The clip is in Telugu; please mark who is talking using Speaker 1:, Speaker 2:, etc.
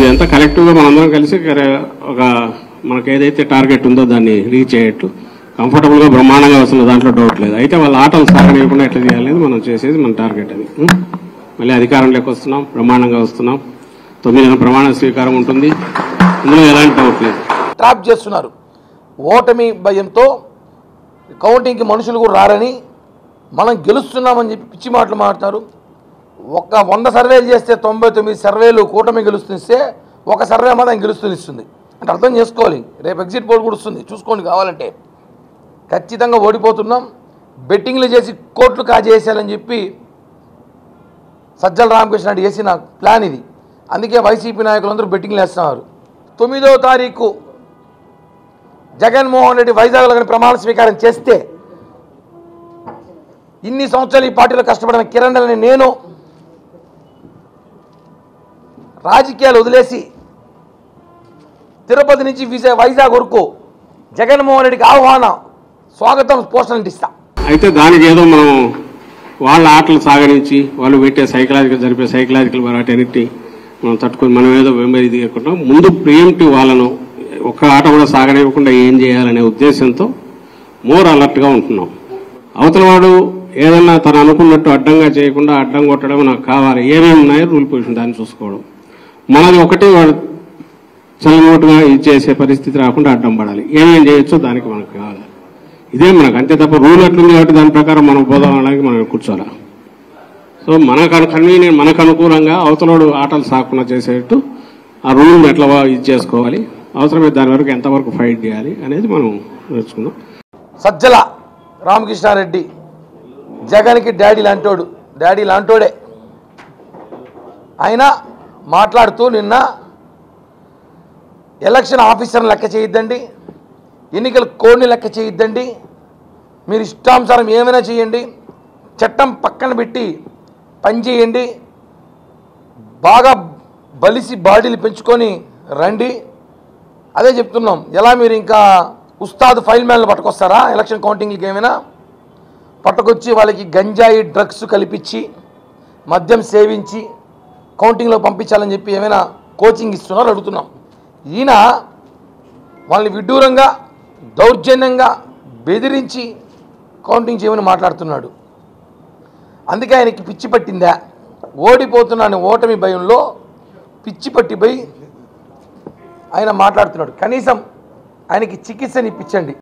Speaker 1: ఇదంతా కలెక్టివ్గా మనందరం కలిసి ఒక మనకు ఏదైతే టార్గెట్ ఉందో దాన్ని రీచ్ అయ్యేట్టు కంఫర్టబుల్గా బ్రహ్మాండంగా వస్తుంది, దాంట్లో డౌట్ లేదు. అయితే వాళ్ళ ఆటలు సాగనీయకుండా ఎట్లా చేయాలనేది మనం చేసేది మన టార్గెట్ అది. మళ్ళీ అధికారంలోకి వస్తున్నాం, బ్రహ్మాండంగా వస్తున్నాం. 9 నెలల ప్రమాణ స్వీకారం ఉంటుంది, ఇందులో ఎలాంటి డౌట్ లేదు.
Speaker 2: ట్రాప్ చేస్తున్నారు. ఓటమి భయంతో కౌంటింగ్కి మనుషులు కూడా రారని, మనం గెలుస్తున్నామని చెప్పి పిచ్చి మాటలు మాట్లాడతారు. 100 సర్వేలు చేస్తే 99 సర్వేలు కూటమి గెలుస్తుంది, ఒక సర్వే మాత్రం గెలుస్తుంది అంటే అర్థం చేసుకోవాలి. రేపు ఎగ్జిట్ పోల్ కూడా వస్తుంది, చూసుకోండి కావాలంటే. ఖచ్చితంగా ఓడిపోతున్నాం, బెట్టింగ్లు చేసి కోట్లు కాజేసేయాలని చెప్పి సజ్జల రామకృష్ణ రెడ్డి చేసిన ప్లాన్ ఇది. అందుకే వైసీపీ నాయకులందరూ బెట్టింగ్లు వేస్తున్నారు. 9వ తారీఖు జగన్మోహన్ రెడ్డి వైజాగ్లో కానీ ప్రమాణ స్వీకారం చేస్తే ఇన్ని సంవత్సరాలు ఈ పార్టీలో కష్టపడిన కిరణ్ రెడ్డిని నేను రాజకీయాలు వదిలేసి తిరుపతి నుంచి వైజాగ్ వరకు జగన్మోహన్ రెడ్డికి ఆహ్వానం, స్వాగతం పోస్టర్లు అంటిస్తా.
Speaker 1: అయితే దానికి ఏదో మనం వాళ్ళ ఆటలు సాగనించి వాళ్ళు పెట్టే జరిపే సైకలాజికల్ వాటన్నిటి మనం తట్టుకొని మనం ఏదో వెంబడి దిగకుండా ముందు ప్రియంటివ్ వాళ్ళను ఒక్క ఆట కూడా సాగనివ్వకుండా ఏం చేయాలనే ఉద్దేశంతో మోర్ అలర్ట్గా ఉంటున్నాం. అవతల వాడు ఏదన్నా తను అనుకున్నట్టు అడ్డంగా చేయకుండా అడ్డం కొట్టడం నాకు కావాలి, ఏమేమి ఉన్నాయో రూల్ పొజిషన్ దాన్ని చూసుకోవడం. మనది ఒకటే వాడు చల్లనోటుగా ఇచ్చేసే పరిస్థితి రాకుండా అడ్డం పడాలి, ఏమేం చేయొచ్చో దానికి మనకు కావాలి. ఇదే మనకు అంతే తప్ప రూల్ ఎట్లుంది కాబట్టి దాని ప్రకారం మనం పోదాం అనడానికి మనం కూర్చోాలా. సో కన్వీనియంట్ మనకు అనుకూలంగా అవతలోడు ఆటలు సాకుండా చేసేట్టు ఆ రూల్ని ఎట్లా ఇది చేసుకోవాలి, అవసరమైతే దాని వరకు ఎంతవరకు ఫైట్ చేయాలి అనేది మనం నేర్చుకుందాం.
Speaker 2: సజ్జల రామకృష్ణారెడ్డి జగన్కి డాడీ లాంటోడే. ఆయన మాట్లాడుతూ నిన్న ఎలక్షన్ ఆఫీసర్ని లెక్క చేయొద్దండి, ఎన్నికల కోడ్ని లెక్క చేయొద్దండి, మీరు ఇష్టానుసారం ఏమైనా చేయండి, చట్టం పక్కన పెట్టి పనిచేయండి, బాగా బలిసి బాడీలు పెంచుకొని రండి. అదే చెప్తున్నాం. ఎలా మీరు ఇంకా ఉస్తాద్ ఫైల్ మ్యాన్లు పట్టుకొస్తారా ఎలక్షన్ కౌంటింగ్లకి? ఏమైనా పట్టుకొచ్చి వాళ్ళకి గంజాయి డ్రగ్స్ కల్పించి మద్యం సేవించి కౌంటింగ్లో పంపించాలని చెప్పి ఏమైనా కోచింగ్ ఇస్తున్నారో అడుగుతున్నాం. ఈయన వాళ్ళని విడ్డూరంగా దౌర్జన్యంగా బెదిరించి కౌంటింగ్ చేయమని మాట్లాడుతున్నాడు. అందుకే ఆయనకి పిచ్చి పట్టిందా? ఓడిపోతున్నాను ఓటమి భయంలో పిచ్చి పట్టిపోయి ఆయన మాట్లాడుతున్నాడు. కనీసం ఆయనకి చికిత్సని ఇప్పించండి.